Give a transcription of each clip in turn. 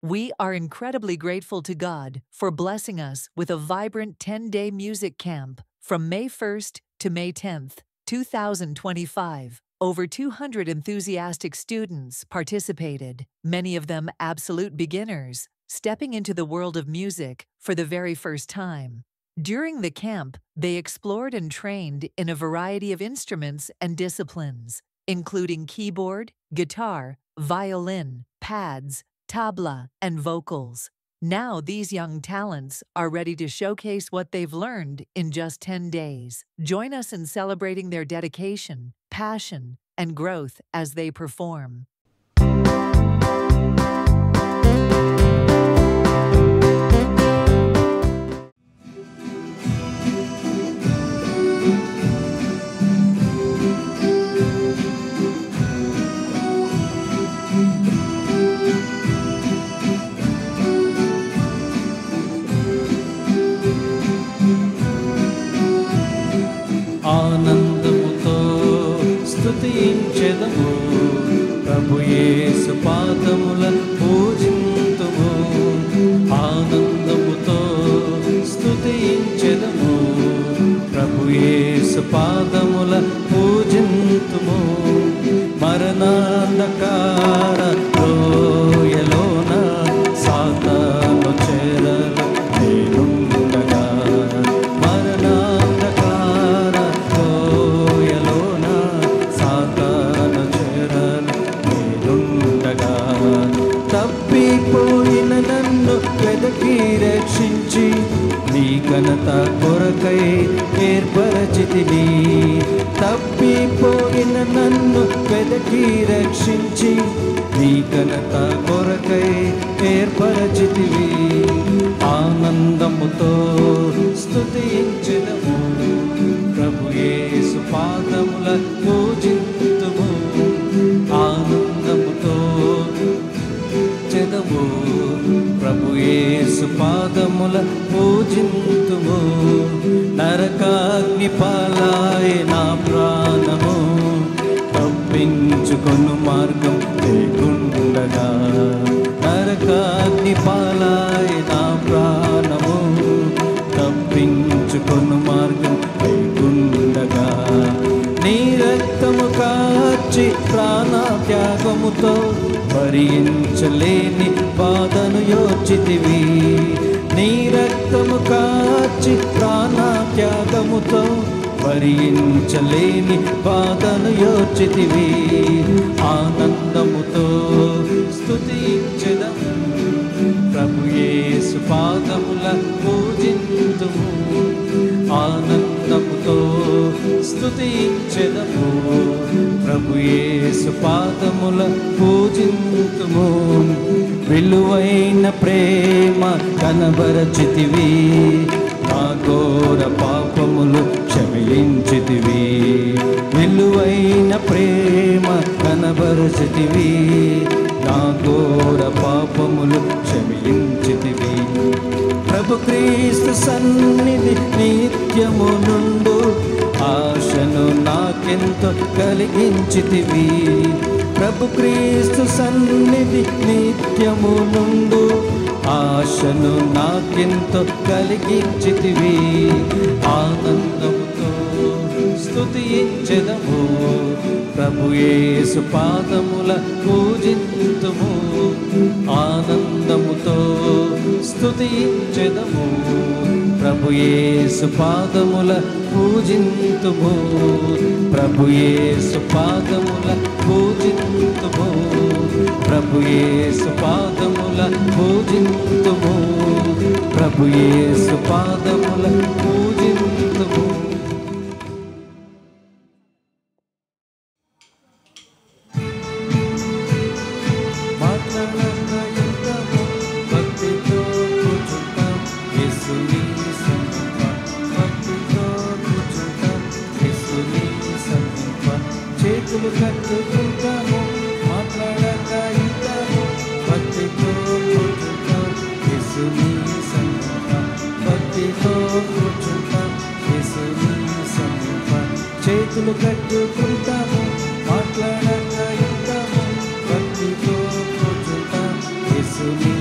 We are incredibly grateful to God for blessing us with a vibrant 10-day music camp from May 1st to May 10th, 2025. Over 200 enthusiastic students participated, many of them absolute beginners, stepping into the world of music for the very first time. During the camp, they explored and trained in a variety of instruments and disciplines, including keyboard, guitar, violin, pads, tabla, and vocals. Now these young talents are ready to showcase what they've learned in just 10 days. Join us in celebrating their dedication, passion, and growth as they perform. ఆనందముతో స్తుతించెదము ప్రభు యేసు పాదముల పూజింతుము ఆనందముతో స్తుతించెదము ప్రభు యేసు పాదముల పూజింతుము మరణాంధకార లోయలోన సాతాను చెరలో నేనుండగా తప్పిపోయిన నన్ను వెదకి రక్షించి నీ ఘనత కొరకై ఏర్పరచితివి తప్పిపోయిన నన్ను వెదకి రక్షించి నీ ఘనత కొరకై ఏర్పరచితివి ఆనందముతో స్తుతించెదము ప్రభు యేసు పాదముల పూజింతుము ఆనందముతో చెదము ప్రభు యేసు పాదముల పూజింతుము నరకాగ్ని పాలాయ నా ప్రాణము తప్పించుకొను మార్గం లేకుండగా నరకాగ్ని పాలాయ నా ప్రాణము తప్పించుకొను మార్గం లేకుండగా నీ రక్తము కాచి ప్రాణత్యాగముతో భరించలేని బాధను యోచితివి నీ రక్తము కాచి ప్రాణత్యాగముతో భరించలేని బాధను యోచితివి ఆనందముతో స్తుతించెదము ప్రభు యేసు పాదముల పూజింతుము ఆనందముతో స్తుతించెదము ప్రభు యేసు పాదముల పూజింతుము విలువైన ప్రేమ కనబరచితివి నా ఘోర పాపములు క్షమించితివి విలువైన ప్రేమ కనబరచితివి నా ఘోర పాపములు క్షమించితివి ప్రభు క్రీస్తు సన్నిధి నిత్యము నుండు ఆశను నాకెంతో కలిగించితివి ప్రభు క్రీస్తు సన్నిధి నిత్యము నుండు ఆశను నాకెంతో కలిగించితివి ఆనందముతో స్తుతించెదము ప్రభు యేసు పాదముల పూజింతుము ఆనందముతో స్తుతించెదము ప్రభు యేసు పాదముల పూజింతుము ప్రభు యేసు పాదముల పూజింతుము ప్రభు యేసు పాదముల పూజింతుము ప్రభు యేసు పాదముల పూజింతుము చేతులు కట్టుకుంటాము మాట్లాడక ఇద్దాము భక్తితో కూర్చుంటాం యేసుని సమీప భక్తితో కూర్చుంటాం యేసుని సమీప చేతులు కట్టుకుంటాము మాట్లాడక ఇద్దాము భక్తితో కూర్చుంటాం యేసుని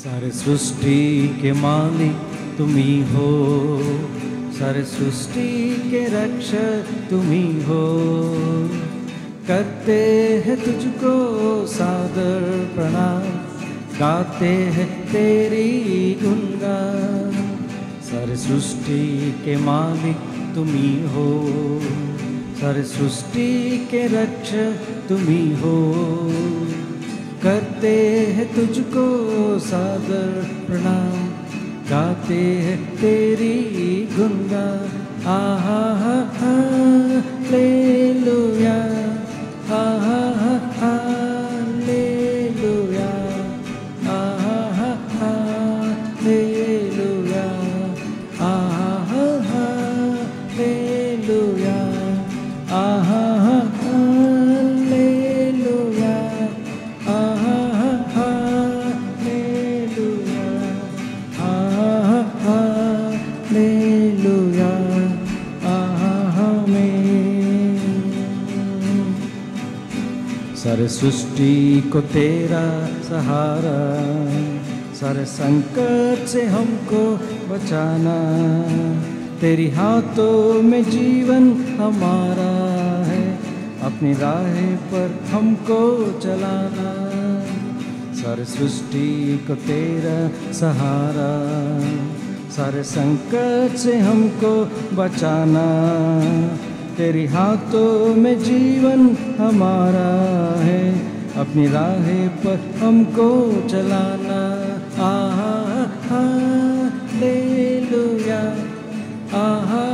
सारे सृष्टि के मालिक तुम ही हो, सारे सृष्टि के रक्षक तुम ही हो। करते हैं तुझको सादर प्रणाम, गाते हैं तेरी गुणगान। सारे सृष्टि के मालिक तुम ही हो, सारे सृष्टि के रक्षक तुम ही हो। करते हैं तुझको सादर प्रणाम, गाते हैं तेरी गुणगान। आहा हा हालेलुया, आहा हा हालेलुया, आहा हा हालेलुया, आहा हा हालेलुया, आहा हा हालेलुया, आहा हा हालेलुया, आहा हा हालेलुया, आहा आमीन। सारे सृष्टि को तेरा सहारा, सारे संकट से हमको बचाना। तेरी हाथों में जीवन हमारा है, अपनी राह पर हमको चलाना। सारे सृष्टि को तेरा सहारा, सारे संकट से हमको बचाना। तेरी हाथों में जीवन हमारा है, अपनी राह पर हमको चलाना। आहा हालेलुया, आहा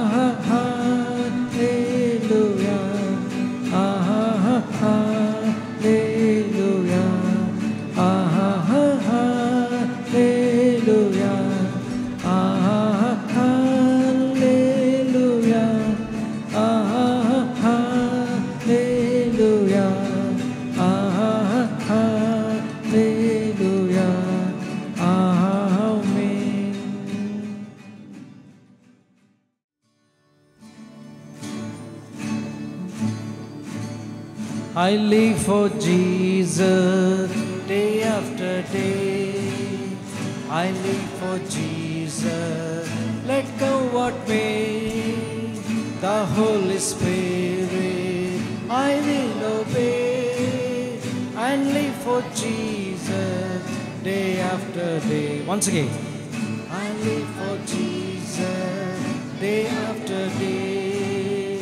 हालेलुया, आहा हालेलुया, आहा हालेलुया, आहा हालेलुया, आहा हालेलुया, आहा हालेलुया, आमीन। I live for Jesus day after day. I live for Jesus, let come what may. The Holy Spirit I will obey and live for Jesus day after day. Once again, I live for Jesus day after day.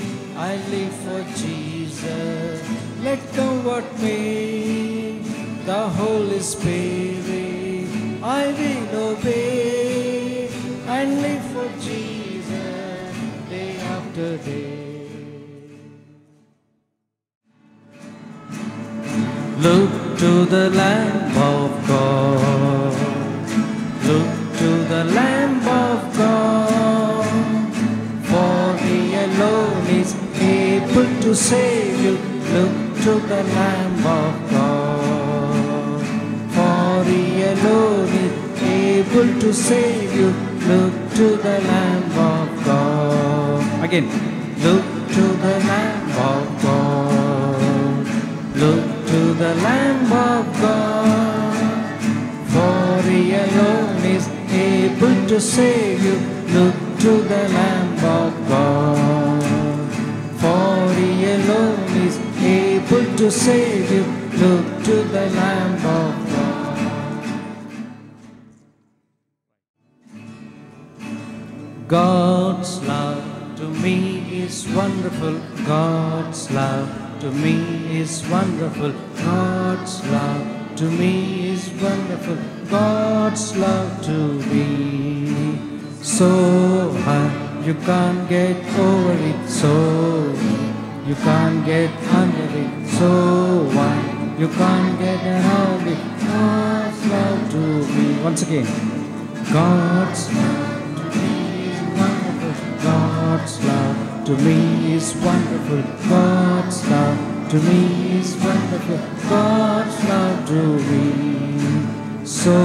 I live for Jesus, let come what may. The Holy Spirit I will obey and live for Jesus day after day. Look to the Lamb of God, look to the Lamb of God, for He alone is able to save you. Look to the Lamb of God, for He alone is able to save you. Look to the Lamb of God. Again, look to the Lamb of God, look to the Lamb of God, for He alone is able to save you. Look to the Lamb of God, for He alone is able to save you. Look to the Lamb of God. God's love to me is wonderful. God's love to me is wonderful. God's love to me is wonderful. God's love to me so high you can't get over it, so you can't get under it, so wide you can't get around it. God's love to me. Once again, God's love to me is wonderful. God's love to me is wonderful. God's love to me is wonderful. God's love to me so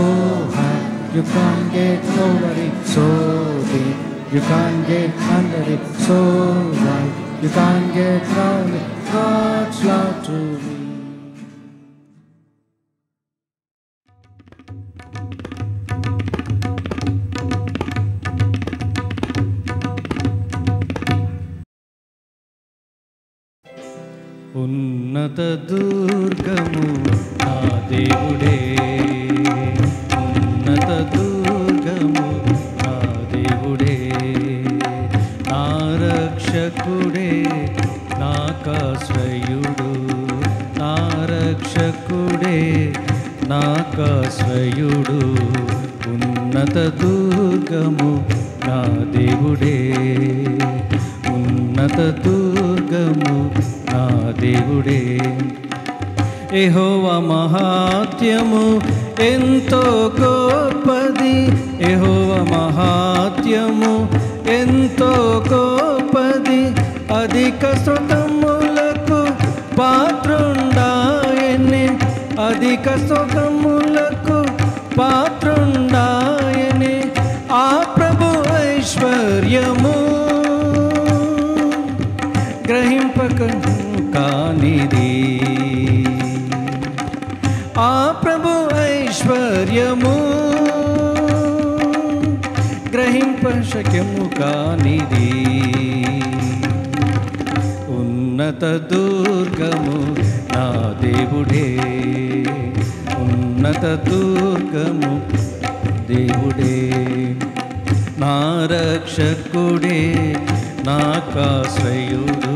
high you can't get over it, so deep you can't get under it, so wide you can't get round it. God's love to me. ఉన్నత దుర్గము నా దేవుడే, ఉన్నత దుర్గము నా దేవుడే, నా రక్షకుడే, నాకాశ్రయుడు, నా రక్షకుడే, నాకాశ్రయుడు, ఉన్నత దుర్గము నా దేవుడే, ఉన్నత దుర్గము నా దేవుడే. యెహోవా మహాత్మ్యము ఎంతో గొప్పది, యెహోవా మహాత్మ్యము ఎంతో గొప్పది, అధిక స్తుతములకు పాత్రుండాయనే, అధిక స్తుతములకు పాత్రుండాయనే. ఆ ప్రభు ఐశ్వర్యము గ్రహింపక కానిది, ఆ ప్రభు ఐశ్వర్యము గ్రహింప శక్యము కానిది. ఉన్నత దుర్గము నా దేవుడే, ఉన్నత దుర్గము దేవుడే, నా రక్షకుడే, నాకాశ్రయుడు,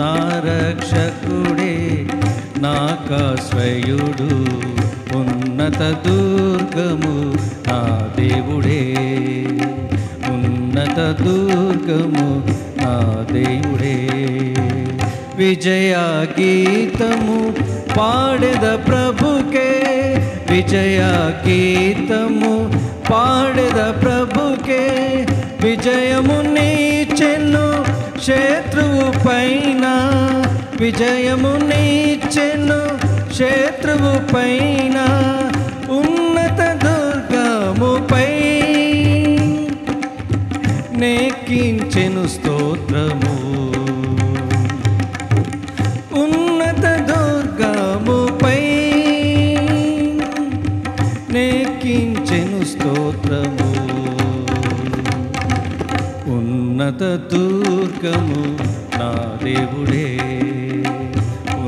నా రక్షకుడే, నాకాశ్రయుడు, ఉన్నత దుర్గము నా దేవుడే, ఉన్నత దుర్గము నా దేవుడే. విజయ గీతము పాడెద ప్రభుకే, విజయ గీతము పాడెద ప్రభుకే, విజయము నీచెను శత్రువు పైన, విజయము నీచెను శత్రువు పైన, ఉన్నత దుర్గముపై నెక్కించెను స్తోత్రము, ఉన్నత దుర్గముపై నెక్కించెను స్తోత్రము. ఉన్నత దుర్గము నా దేవుడే,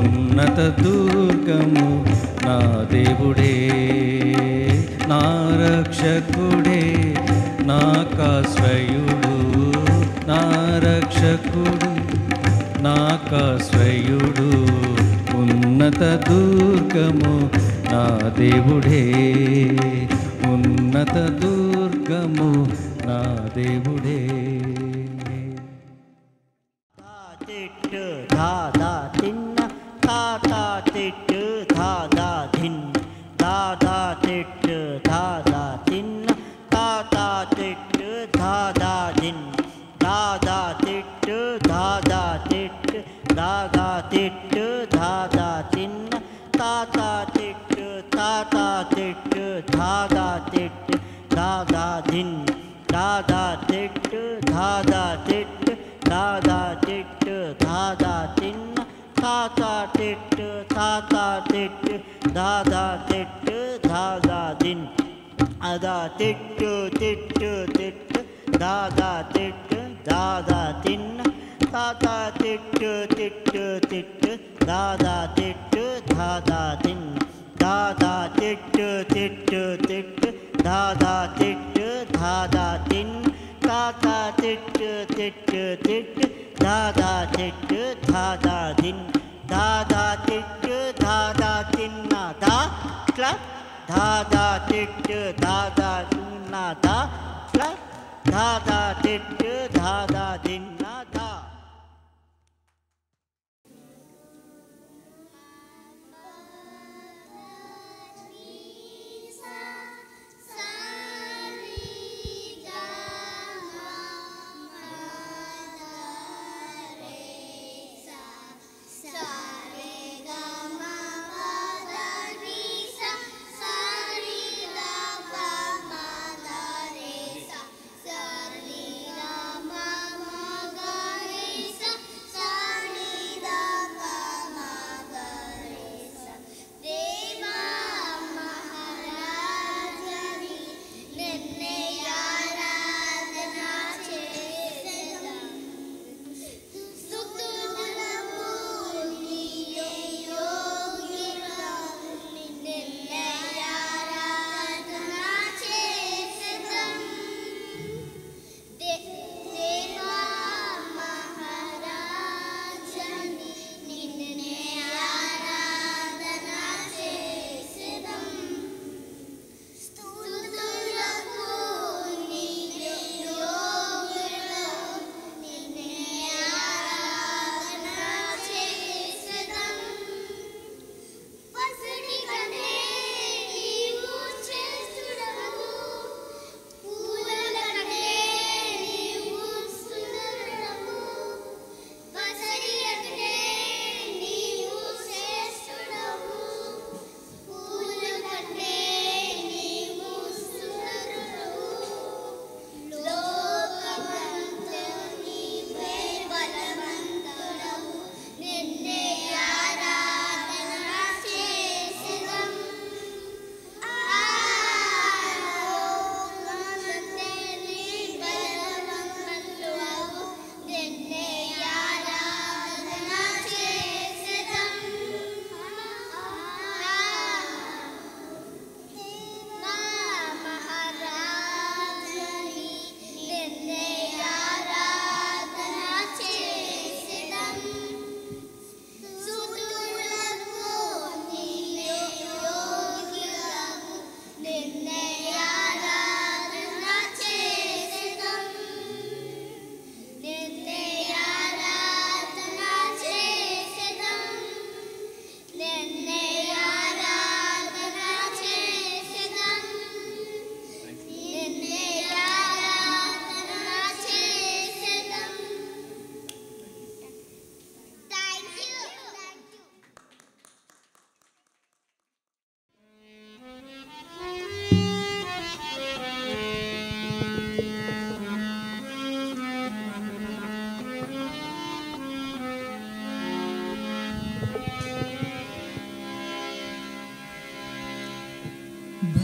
ఉన్నత దుర్గము నా దేవుడే, నా రక్షకుడే, నాకాశ్రయుడు, నా రక్షకుడు, నాకాశ్రయుడు, ఉన్నత దుర్గము నా దేవుడే, ఉన్నత దుర్గము నా దేవుడే. తిట్టు దాదా తిన్న తాతా తిట్టు దాదా ధిన్, దాదా తిట్టు దాదా తిన్న తాతా తిట్టు దాదా ధిన్, దాదా తిట్టు దాదా తిట్టు దాదా తిట్టు దాదా తిన్న తాతా తిట్టు తాతా తిట్టు దాదా తిట్టు దాదా ధిన్, దాదా తిట్టు దాదా తిట్టు దాదా తిట్టు దాదా తిన్న తాతా తిట్టు తాతా తిట్టు దాదా తిట్టు దాదా దిన్, అదా తిట్టు తిట్టు తిట్టు దాదా తిట్టు దాదా తిన్న తాతా తిట్టు తిట్టు తిట్టు దాదా తిట్టు దాదా దిన్, దాదా తిట్టు తిట్టు తిట్టు దాదా తిట్టు దాదా తిన్, తాతా తిట్టు తిట్టు తిట్టు దాదా తిట్టు దాదా దిన్, దాదా తిట్టు దాదా తిన్న దా క్లబ్, దాదా తిట్టు దాదా తిన్న దా క్లబ్, దాదా తిట్టు దాదా తిన్న దా. Sorry.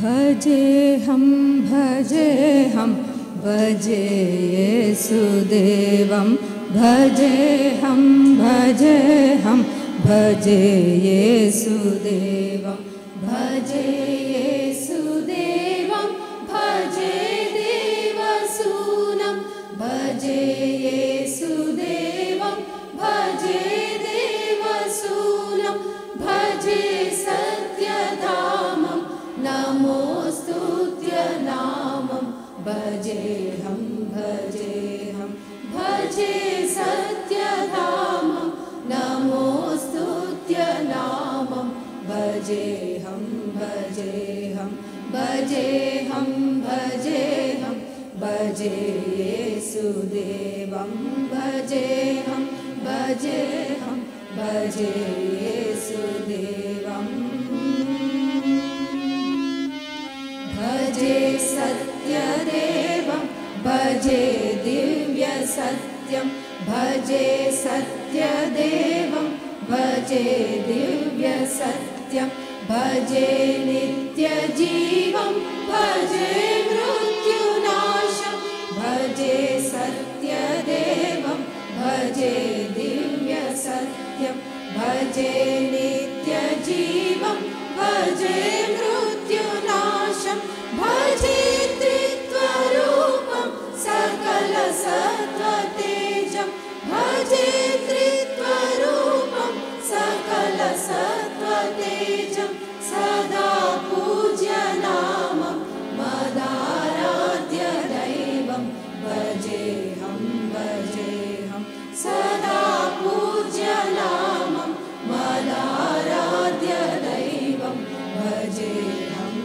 भजेऽहं भजे येसुदेवं भजेऽहं भजे येसुदेवं भजे येसुदेवं भजे देवसूनं भजे येसुदेवं भजे देवसूनं भजे सत्यधामं नमोस्तुत्य नामं भजेऽहं भजे सत्यधामं नमोस्तुत्य नामं भजेऽहं भजे येसुदेवं भजेऽहं भजे येसुदेवं भजे सत्यदेवं भजे दिव्यसत्यं भजे सत्यदेवं भजे दिव्यसत्यं भजे नित्यजीवं भजे मृत्युनाशं भजे सत्यदेवं भजे दिव्यसत्यं भजे नित्यजीवं भजे मृत्युनाशं भजे त्रित्वरूपं सकलसत्त्वतेजं भजे त्रित्वरूपं सकलसत्त्वतेजं सदा पूज्यनामं मदाराध्य दैवं भजेऽहं सदा पूज्यनामं मदाराध्य दैवं भजेऽहं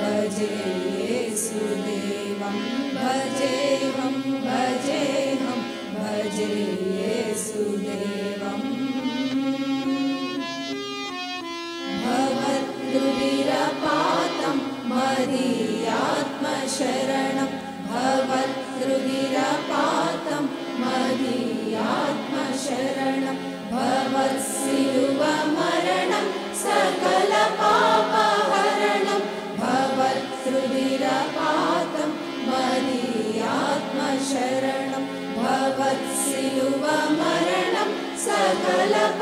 भजे येसुदेवं भजेऽहं भजे येसुदेवं भवद्रुधिरपातं मदीयात्मशरणं भवद्रुधिरपातं मदीयात्मशरणं भवत्सिलुवमरणं सकलपापहरणं भवद्रुधिरपातं मदीयात्मशरणं भवत्सिलुवमरणं सकलपापहरणं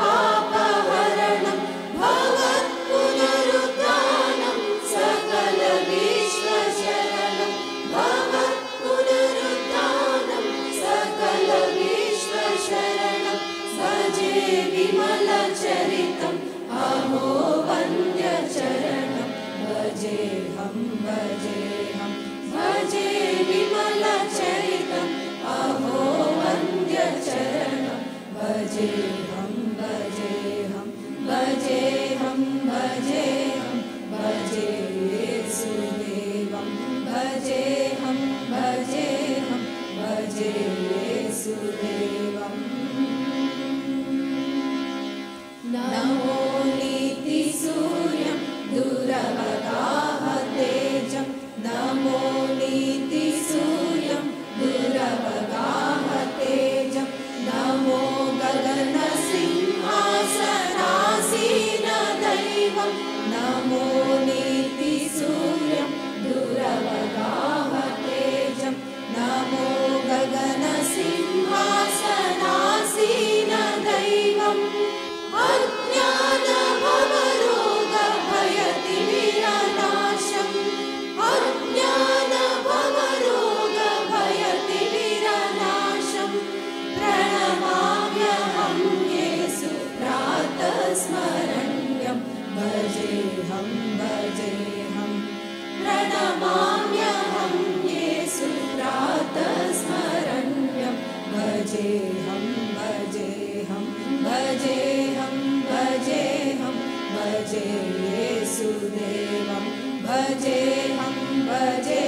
भवत्पुनरुत्थानं सकलविश्वशरणं भवत्पुनरुत्थानं सकलविश्वशरणं भजे विमलचरितम् अहो वन्द्यचरणं भजेऽहं भजे विमलचरितम् अहो वन्द्यचरणं भजेऽहं भजे येसुदेवं भजेऽहं भजे येसुदेवम् नमो नीतिसूर्यं दुरवगाह तेजं नमो नीतिसूर्यं दुरवगाह तेजं नमो गगनसिंहासनासीनदैवं नमो नीतिसूर्यं दुरवगाह तेजं नमो गगनसिंहासनासीनदैवम् अज्ञानभवरोगभयतिमिरनाशम् अज्ञानभवरोगभयतिमिरनाशं प्रणमाम्यहं येषु प्रातस्मरण्यं भजेऽहं प्रणमाम्यहं येषु प्रातस्मरण्यं भजेऽहं भजे येसुदेवं भजेऽहं भजे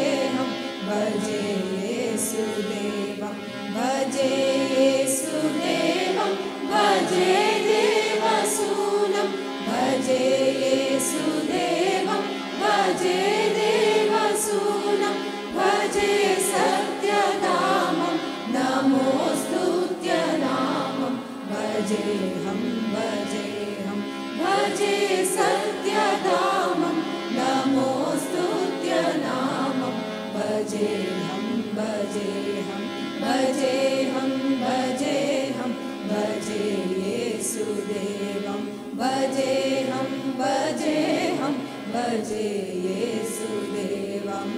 येसुदेवं भजे येसुदेवं भजे देवसूनं भजे येसुदेवं भजे देवसूनं भजे सत्यधामं नमोस्तुत्य नामं भजेऽहं भजेऽहं भजेऽहं भजे येसुदेवं भजेऽहं भजेऽहं भजे येसुदेवम्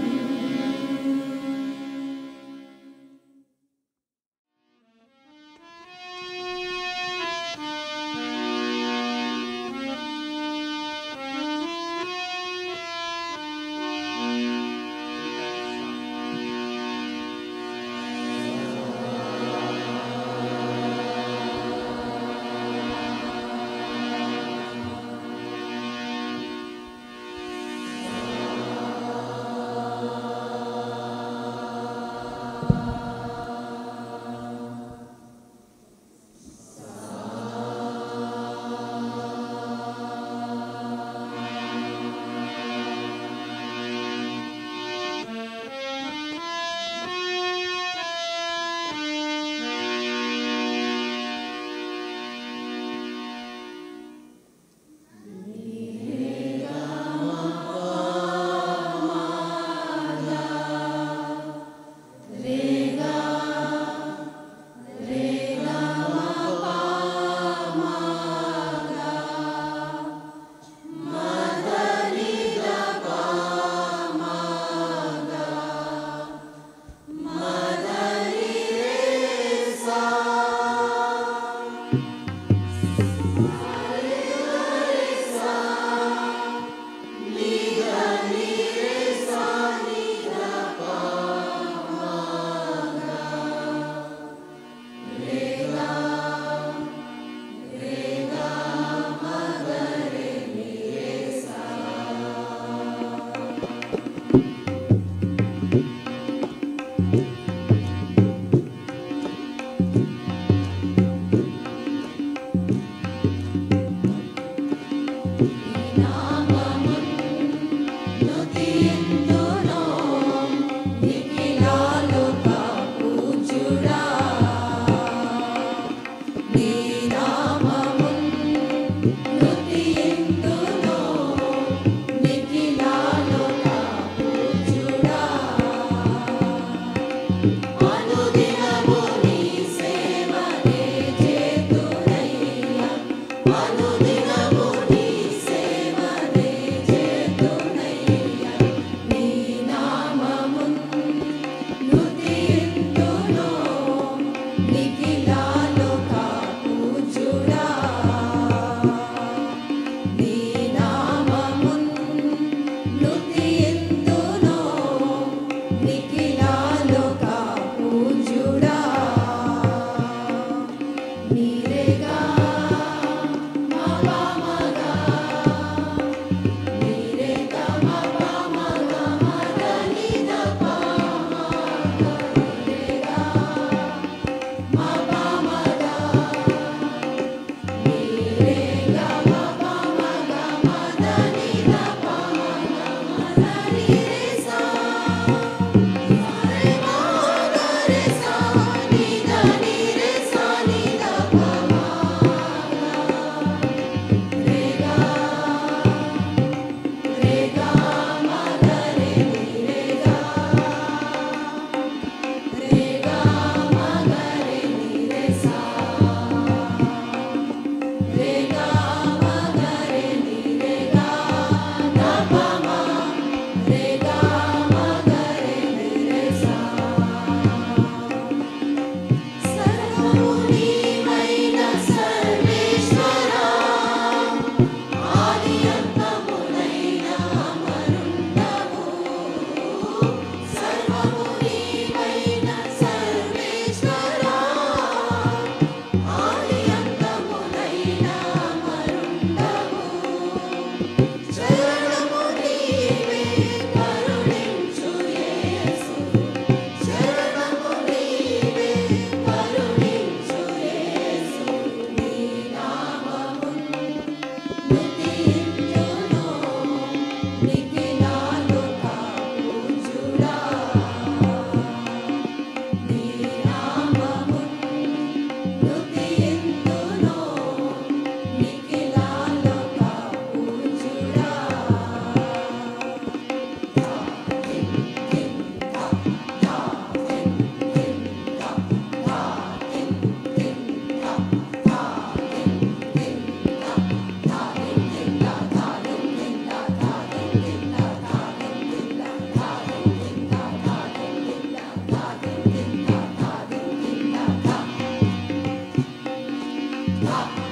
Sa ni da ni re sa ni da pa धा